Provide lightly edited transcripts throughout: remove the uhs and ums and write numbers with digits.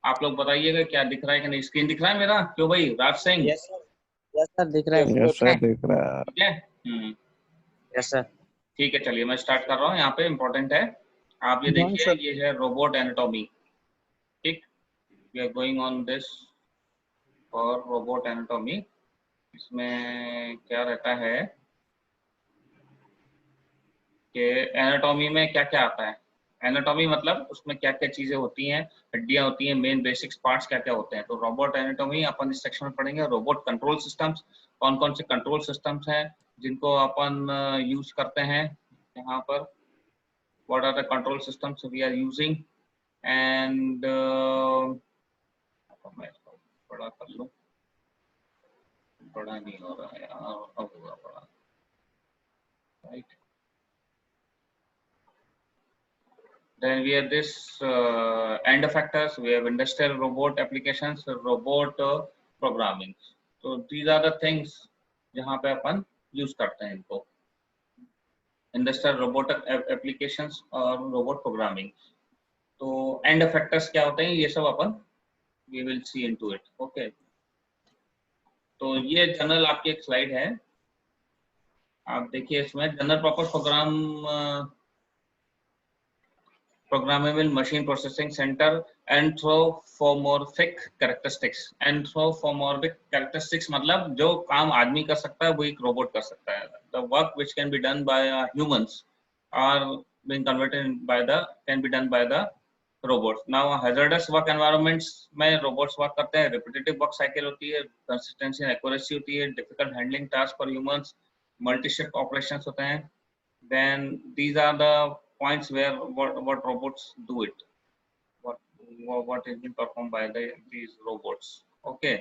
आप लोग बताइएगा क्या दिख रहा है कि नहीं। स्क्रीन दिख रहा है मेरा? क्यों भाई राज सिंह? यस सर दिख रहा है। यस सर दिख रहा है। ठीक है। Yes sir. ठीक है, चलिए मैं स्टार्ट कर रहा हूँ। यहाँ पे इम्पोर्टेंट है, आप ये हाँ देखिए, सर। ये है रोबोट एनाटॉमी। ठीक, we are going on this for robot anatomy. इसमें क्या रहता है कि एनाटॉमी में क्या क्या आता है। एनाटॉमी मतलब उसमें क्या क्या चीजें होती हैं, हड्डियां होती हैं, मेन बेसिक्स पार्ट्स क्या क्या होते हैं। तो रोबोट एनाटॉमी अपन इस सेक्शन में पढ़ेंगे। रोबोट कंट्रोल सिस्टम्स, कौन कौन से कंट्रोल सिस्टम्स हैं जिनको अपन यूज करते हैं यहाँ पर। What are the control systems we are using and मैं इसको बड़ा कर लूँ, बड़ा नहीं हो रहा है यार, अब हुआ बड़ा, right. Then we have this end effectors. We have industrial robot applications, robot programming. So these are the things जहाँ पे अपन यूज करते हैं इनको, इंडस्ट्रियल रोबोटिक एप्लीकेशंस और रोबोट प्रोग्रामिंग। तो एंड effectors क्या होते हैं ये सब अपन we will see into it. Okay. तो ये जनरल आपकी एक स्लाइड है, आप देखिए इसमें general purpose program programmable machine processing center anthropomorphic characteristics। anthropomorphic characteristics मतलब जो काम आदमी कर सकता है वो एक रोबोट कर सकता है। the work which can be done by humans are being converted by the can be done by the robots। now hazardous work environments में robots work करते हैं, repetitive work cycle होती है, consistency and accuracy होती है, difficult handling task for humans, multi shift operations होते हैं। then these are the points where what robots do it, what is being performed by these robots. Okay,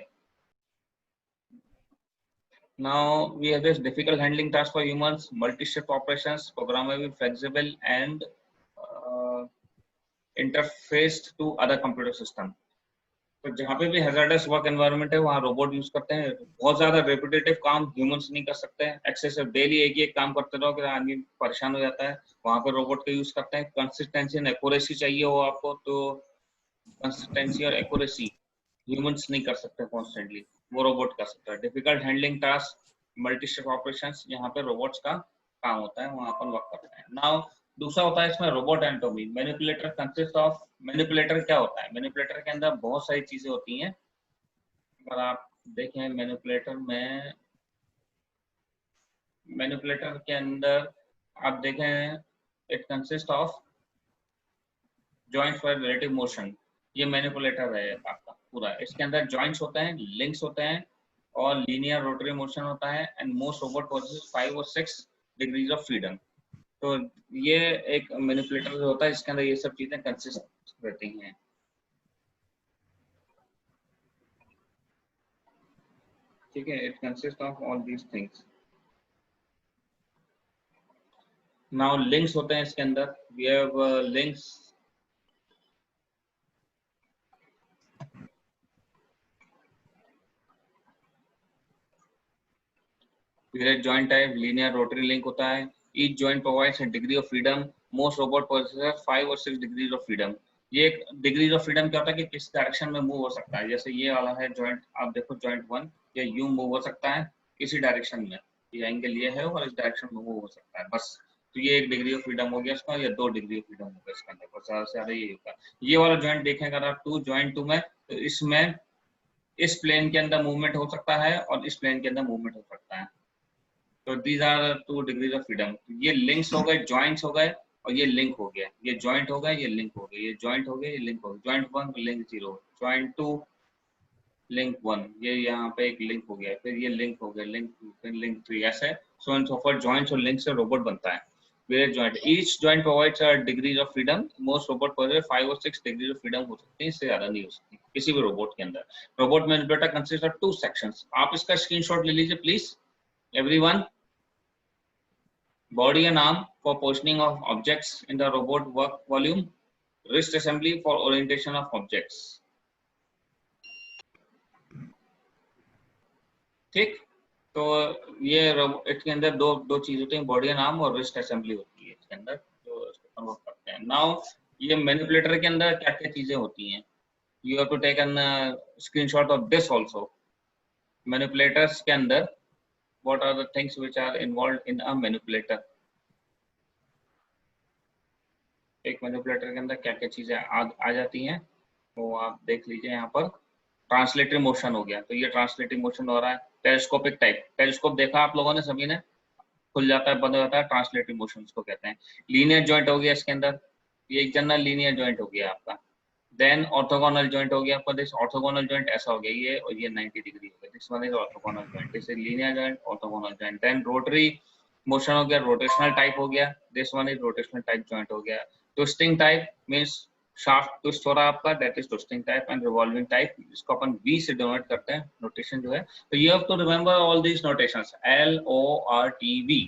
now we have this difficult handling task for humans, multi-shift operations, programmable, flexible and interfaced to other computer system। तो जहाँ पे भी hazardous work environment है वहाँ robot use करते हैं। बहुत ज्यादा रेपिटेटिव काम ह्यूमंस नहीं कर सकते हैं, एक्सेसिव डेली एक ही एक काम करते रहो कि आदमी परेशान हो जाता है, वहाँ पे रोबोट का यूज करते हैं। कंसिस्टेंसी एंड एक्यूरेसी चाहिए हो आपको, तो कंसिस्टेंसी और एक्यूरेसी ह्यूमंस नहीं कर सकते कॉन्स्टेंटली, वो रोबोट कर सकता है। Difficult handling task, multi step operations, यहाँ पे रोबोट्स का काम होता है, वहाँ अपन वर्क करते हैं। नाउ दूसरा होता है इसमें robot anatomy. Manipulator consist of, manipulator क्या होता है, मैनिपुलेटर के अंदर बहुत सारी चीजें होती हैं। अगर आप देखें मैनिपुलेटर में, मैनिपुलेटर के अंदर आप देखें it consist of joints for relative motion. ये मैनिपुलेटर है आपका पूरा, इसके अंदर जॉइंट्स होते हैं, लिंक्स होते हैं और लीनियर रोटरी मोशन होता है। एंड मोस्ट रोबोट पोजेसेस 5 और 6 डिग्रीज ऑफ फ्रीडम। तो ये एक मैनिपुलेटर होता है जिसके अंदर ये सब चीजें कंसिस्ट रहती हैं। ठीक है, it consist of all these things. Now links होते हैं इसके अंदर, we have links, joint type linear rotary link होता है। Each joint provides a degree of freedom, most robot possesses 5 और 6 डिग्रीज ऑफ फ्रीडम। ये एक डिग्रीज ऑफ फ्रीडम क्या होता है कि किस डायरेक्शन में मूव हो सकता है। जैसे ये वाला है जॉइंट, आप देखो जॉइंट 1, ये यूं मूव हो सकता है किसी डायरेक्शन में, ये एंगल ये है और इस डायरेक्शन में मूव हो सकता है बस। तो ये एक डिग्री ऑफ फ्रीडम हो गया इसका, या 2 डिग्री ऑफ फ्रीडम हो गया इसके अंदर, बस ज्यादा से ज्यादा ये होगा। ये वाला जॉइंट देखें अगर आप जॉइंट 2 में, तो इसमें इस प्लेन के अंदर मूवमेंट हो सकता है और इस प्लेन के अंदर मूवमेंट हो सकता है। तो these are 2 degrees of freedom. ये लिंक्स हो गए, जॉइंट्स हो गए और ये लिंक हो गया। ये जॉइंट हो गया, ये लिंक हो गया, ये जॉइंट हो गया, ये लिंक हो गया। जॉइंट 1 लिंक 0, जॉइंट 2 लिंक 1, ये यहाँ पे एक लिंक हो गया, फिर ये लिंक हो गया, लिंक 2, फिर लिंक 3, ऐसे so and so forth. Joints और लिंक से रोबोट बनता है। Where joint, each joint provides a degrees of freedom, most robot possess 5 और 6 डिग्रीज ऑफ फ्रीडम हो सकती है, इससे ज्यादा नहीं हो सकती किसी भी रोबोट के अंदर। Robot manipulator consist of 2 sections. आप इसका स्क्रीनशॉट ले लीजिए please everyone. Body and arm for positioning of objects in the robot work volume, wrist assembly for orientation of objects। ठीक, तो ये इसके अंदर दो चीज होती हैं, बॉडी एंड आर्म और रिस्ट असेंबली होती है इसके अंदर जो इसको कन्वर्ट करते हैं। नाउ ये मैनिपुलेटर के अंदर क्या क्या चीजें होती हैं, You have to take an screenshot of this also. Manipulators के अंदर what are the things which are involved in a manipulator? एक मैनिपुलेटर के अंदर क्या क्या चीजें आ जाती हैं वो आप देख लीजिए यहाँ पर। ट्रांसलेटरी मोशन हो गया, तो ये ट्रांसलेटरी मोशन हो रहा है। टेलीस्कोपिक टाइप, टेलीस्कोप देखा आप लोगों ने सभी ने, खुल जाता है बंद हो जाता है, ट्रांसलेटरी मोशन को कहते हैं। लीनियर जॉइंट हो गया इसके अंदर, ये एक जनरल लीनियर जॉइंट हो गया आपका। देन ऑर्थोगोनल जॉइंट हो गया आपका, दिस ऑर्थोगोनल जॉइंट ऐसा हो गया ये, और ये 90 डिग्री हो गया, this one is orthogonal joint, this is linear joint, orthogonal joint. Then rotary motion हो गया, रोटेशनल टाइप हो गया, this one is rotational type joint हो गया। Twisting type means shaft twist हो रहा है आपका, that is twisting type. And revolving type, इसको अपन वी से डिनोट करते हैं, नोटेशन जो है। तो you have to remember all these notations, LORTV,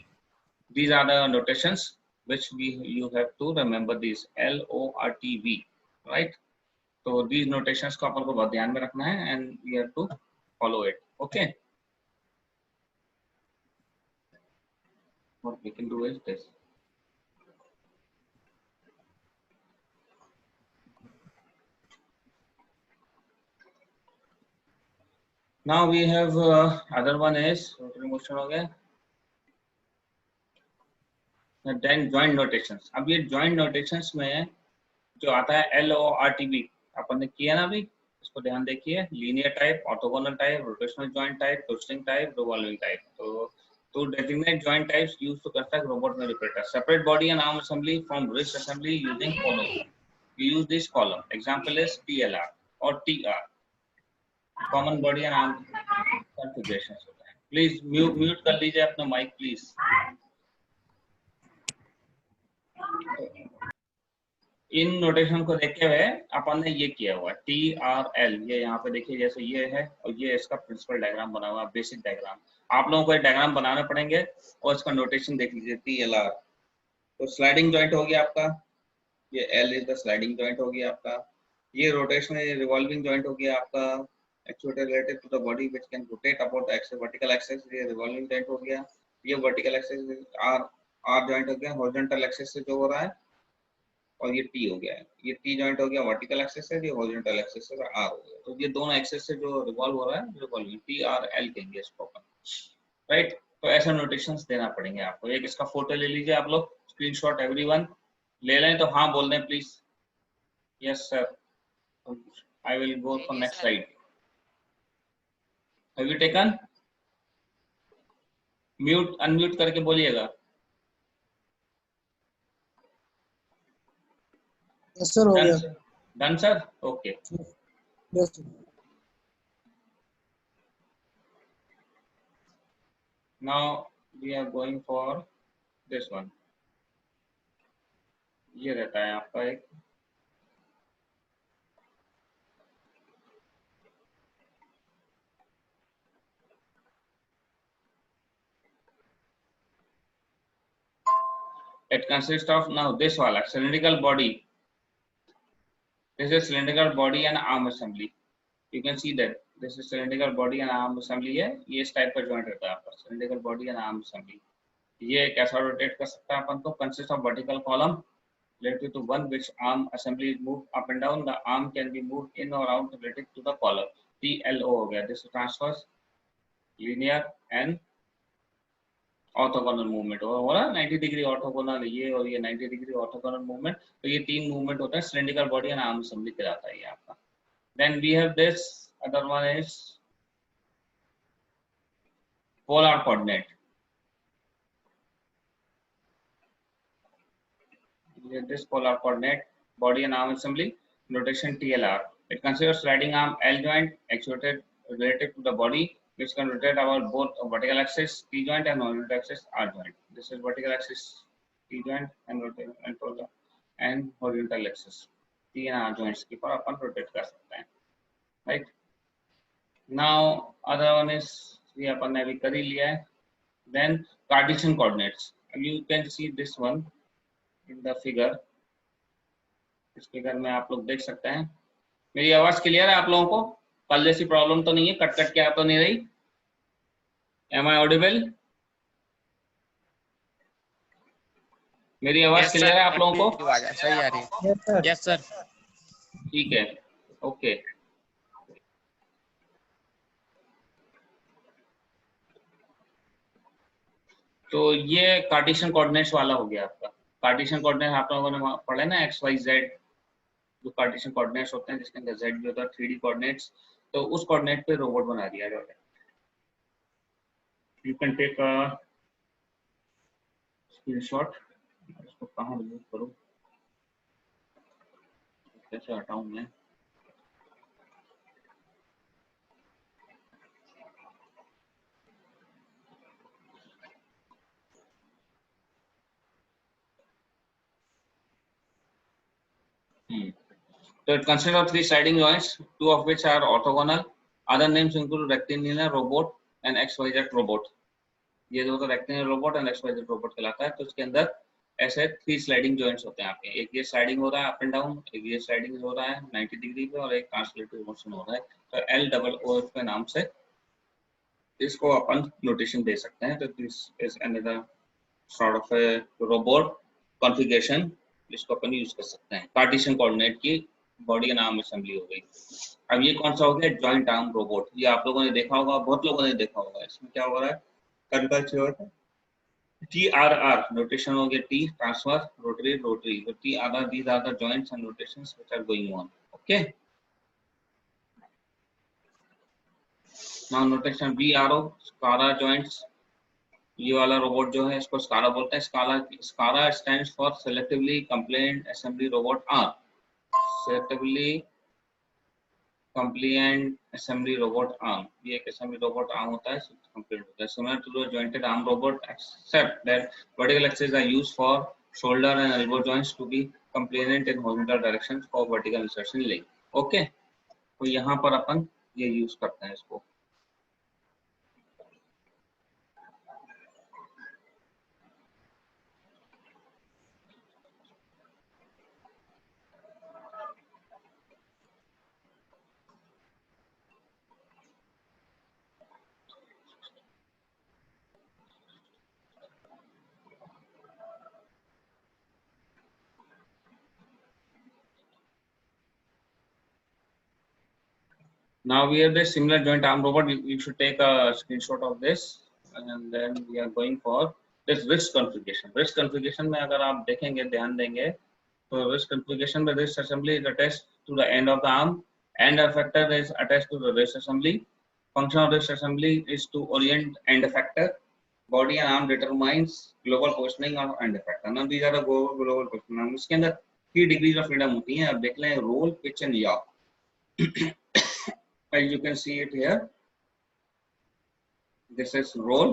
these are the notations which you have to remember, these LORTV, right? So these notations को अपन को बहुत ध्यान में रखना है and we have to follow it, okay? What we can do is this. Now we have other one is rotary motion हो गया। Then joint notations, अब ये joint notations में जो आता है LORTV अपन ने किया ना अभी, इसको ध्यान देखिए। Linear type, orthogonal type, rotational joint type, twisting type, revolving type. तो to designate joint types used to construct robot manipulator, separate body and arm assembly from wrist assembly using column. We use this column. Example is TLR or TR, common body and arm configurations. Please mute कर लीजिए अपना mic please. In notation को देखते हुए अपन ने ये किया हुआ है TRL, ये यहाँ पे देखिए जैसे ये है, और ये इसका प्रिंसिपल डायग्राम बना हुआ है, बेसिक डायग्राम। आप लोगों को ये डायग्राम बनाने पड़ेंगे और इसका नोटेशन देख लीजिए TLR। तो स्लाइडिंग जॉइंट हो गया आपका, ये L is the sliding joint हो गया आपका। ये रोटेशनल रिवॉल्विंग जॉइंट हो गया आपका, actuator related to the body which can rotate about the axis, vertical axis, ये रिवॉल्विंग जॉइंट हो गया। ये वर्टिकल एक्सिस R जॉइंट हो गया, हॉरिजॉन्टल एक्सिस से जो हो रहा है, और ये T हो गया है, ये T जॉइंट हो गया वर्टिकल एक्सिस से, ये हॉरिजॉन्टल एक्सिस से R हो गया। तो ये दोनों एक्सिस से जो रिवॉल्व हो रहा है, रिवॉल्विंग TRL कहेंगे इसको अपन, राइट? तो ऐसा नोटेशंस देना पड़ेंगे आपको। एक इसका फोटो ले लीजिए आप लोग, स्क्रीनशॉट एवरीवन ले लें तो हाँ बोल दें please. Yes sir, I will go for next slide. Have you taken? Mute unmute करके बोलिएगा। Yes sir, हो गया। Done sir? Okay. Yes sir. Now we are going for this one. ये रहता है आपका एक it consists of now this wala cylindrical body. This is cylindrical body and arm assembly. You can see that this is cylindrical body and arm assembly है, ये इस type का joint रहता है आपका cylindrical body and arm assembly। ये कैसा rotate कर सकता है अपन को? Consists of vertical column related to one which arm assembly is moved up and down. The arm can be moved in or out related to the column. TLO हो गया, this is transverse, linear and orthogonal movement हो रहा है, 90 degree orthogonal ये, और ये 90 degree orthogonal movement. तो ये तीन मूवमेंट होता है, cylindrical body and arm assembly कहलाता है ये आपका। Then we have this other one is polar coordinate. This polar coordinate body and arm assembly, notation TLR. It considers sliding arm L joint actuated related to the body which can rotate about both vertical axis T joint and horizontal axis R joint. This is vertical axis T joint and horizontal axis T and R joints की पर अपन rotate कर सकते हैं, right? Now other one is ये अपन ने अभी कर ही लिया है। Then Cartesian coordinates. You can see this one in the figure. इस फिगर में आप लोग देख सकते हैं। मेरी आवाज क्लियर है आप लोगों को? कल जैसी प्रॉब्लम तो नहीं है, कट कट के आ तो नहीं रही? Am I audible? मेरी आवाज क्लियर है आप लोगों को? सही आ रही है। Yes sir. Yes sir. ठीक है, ओके तो ये कार्टेशियन कोऑर्डिनेट्स वाला हो गया आपका। कार्टेशियन कोऑर्डिनेट आप लोगों ने पढ़ा है ना, एक्स वाई जेड, जो कार्टेशियन कोऑर्डिनेट्स होते हैं जिसके अंदर जेड भी होता है, 3D कोऑर्डिनेट्स। तो उस कोऑर्डिनेट पे रोबोट बना दिया जाता है। You can take a screenshot. इसको कहाँ रिमूव करूँ, कैसे हटाऊं मैं? So it consists of three sliding joints, two of which are orthogonal. Other names include rectilinear robot and XYZ robot. ये दो तो rectangular robot and XYZ robot कहलाता है। तो इसके अंदर ऐसे 3 स्लाइडिंग जॉइंट्स होते हैं आपके। एक ये स्लाइडिंग हो रहा है अप एंड डाउन, एक ये स्लाइडिंग हो रहा है 90 डिग्री पे, और एक ट्रांसलेटिव मोशन हो रहा है। तो LOOF के नाम से इसको अपन नोटेशन दे सकते हैं। तो this is another sort of A robot configuration जिसको अपन यूज कर सकते हैं। कार्टेशियन कोऑर्डिनेट की बॉडी का नाम असेंबली हो गई। अब ये कौन सा हो गया, जॉइंट आर्म रोबोट। ये आप लोगों ने देखा होगा, बहुत लोगों ने देखा होगा। इसमें क्या हो रहा है, कन्वर्जन TRR notation हो गया, T transfer, rotary rotary, so TRR, these are the joints and rotations which are going on. Okay, now notation VRO, SCARA joints। ये वाला रोबोट जो है इसको SCARA बोलते हैं। SCARA stands for selectively compliant assembly robot arm। selectively compliant assembly robot arm, ये एक assembly robot arm होता है, complete होता है। Similar to the jointed arm robot, except that vertical axes are used for shoulder and elbow joints to be compliant in horizontal directions for vertical insertion link। Okay, तो यहाँ पर अपन ये use करते हैं इसको। Now we have this similar joint arm robot. You should take a screenshot of this, and then we are going for this wrist configuration। wrist configuration में अगर आप देखेंगे, ध्यान देंगे, तो wrist configuration में wrist assembly is attached to the end of the arm, end effector is attached to the wrist assembly। function of wrist assembly is to orient end effector। body and arm determines global positioning of end effector। now these are the global positioning। इसके अंदर 3 degrees of freedom होती हैं। अब देख लें, roll, pitch and yaw। as you can see it here, this is roll।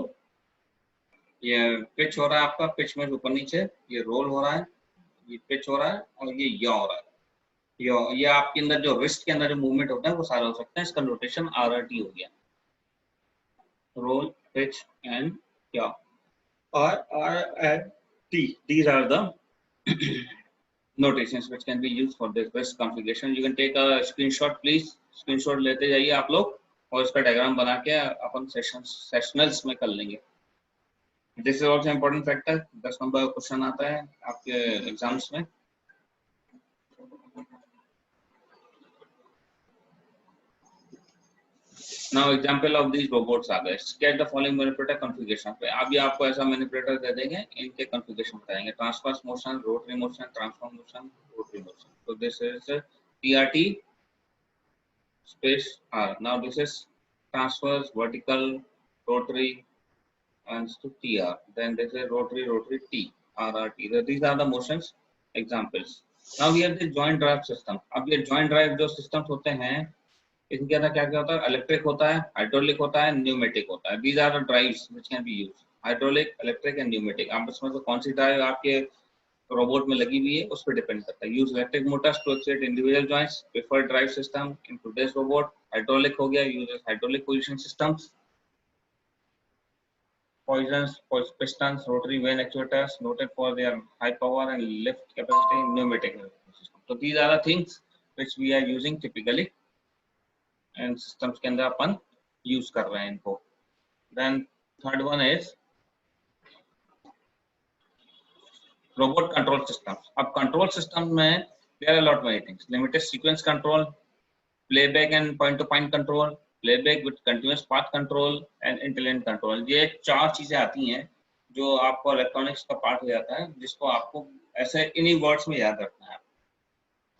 ये pitch हो रहा है आपका, पिच में ऊपर नीचे, ये रोल हो रहा है, ये पिच हो रहा है, और ये याव हो रहा है। ये आपके अंदर जो रिस्ट के अंदर जो मूवमेंट होता है वो सारा हो सकता है। इसका नोटेशन RRT हो गया, रोल, पिच एंड याव। RRT, these are the notations which can be used for this wrist configuration। You can take a screenshot please। screenshot लेते जाइए आप लोग, और इसका डायग्राम बना के अपन सेशनल्स में कर लेंगे। This is also important factor. 10 number का क्वेश्चन आता है आपके एग्जाम्स में। Now example of these robots आ गए। Sketch the following manipulator configuration पे अभी आपको ऐसा मैनिपुलेटर दे देंगे, इनके कॉन्फ़िगरेशन बताएंगे। Transverse motion, rotary motion, transform motion, rotary motion. तो this is TRT space R। now this is transverse, vertical, rotary and to TR। then this is rotary, rotary T, RRT। so these are the motions examples। now we have the joint drive system। अब ये joint drive जो systems होते हैं, इनके अंदर क्या क्या होता है, इलेक्ट्रिक होता है, हाइड्रोलिक होता है, न्यूमेटिक होता है। these are the drives which can be used, hydraulic, electric and pneumatic. आप इसमें से कौन सी ड्राइव आपके रोबोट में लगी हुई है उस पर डिपेंड करता है। Use electric motors to actuate individual joints. Preferred drive system in today's robot, hydraulic हो गया, uses hydraulic position systems, poisons, pistons, rotary vane actuators noted for their high power and lift capacity, pneumatic system। so these are the things which we are using typically and systems के अंदर अपन use कर रहे हैं इनको। then third one is robot control systems। अब control system में there are a lot many things। limited sequence control, playback and point to point control, playback with continuous path control and intelligent control. ये 4 चीजें आती हैं जो आपको electronics का part हो जाता है, जिसको आपको ऐसे इन्हीं वर्ड्स में याद रखना है.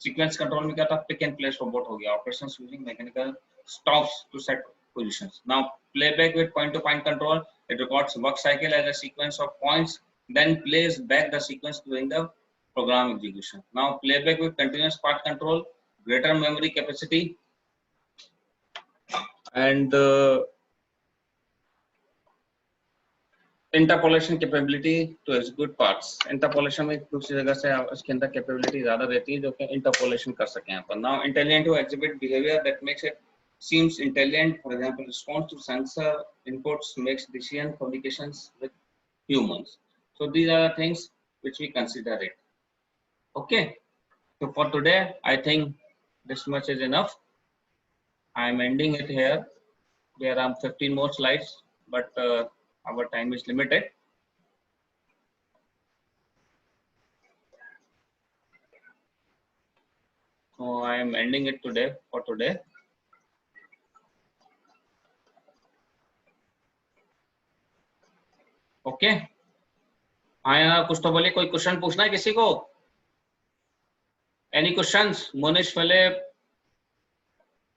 सीक्वेंस कंट्रोल में क्या था, पिक एंड प्लेस रोबोट हो गया, operations using mechanical stops to set positions. Now playback with point to point control, it records work cycle as a sequence of points, then plays back the sequence during the program execution. Now playback with continuous path control, greater memory capacity and interpolation capability to execute parts. Interpolation में दूसरी जगह से इसके अंदर capability ज़्यादा रहती है जो कि interpolation कर सकें अपन. Now intelligent to exhibit behavior that makes it seems intelligent, for example, response to sensor inputs, makes decision communications with humans. So these are the things which we consider it. Okay. So for today, I think this much is enough. I am ending it here. There are 15 more slides, but our time is limited. So I am ending it today for today. Okay हाँ यार, कुछ तो बोलिए. कोई question पूछना है किसी को? Any questions? Monish, Philip,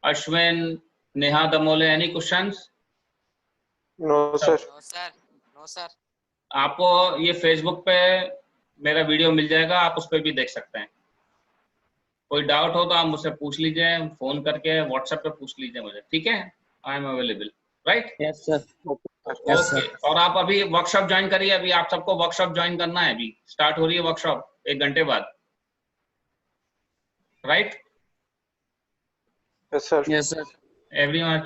Ashwin, Neha Damole, any questions? No sir. No sir, no sir. आपको ये फेसबुक पे मेरा वीडियो मिल जाएगा, आप उस पर भी देख सकते हैं. कोई डाउट हो तो आप मुझसे पूछ लीजिए, फोन करके व्हाट्सएप पे पूछ लीजिए मुझे. ठीक है, I am available. Right? Yes sir. Okay. और आप अभी वर्कशॉप ज्वाइन करिए. अभी आप सबको वर्कशॉप ज्वाइन करना है. अभी स्टार्ट हो रही है वर्कशॉप 1 घंटे बाद. Right? Yes sir. Yes sir. Everyone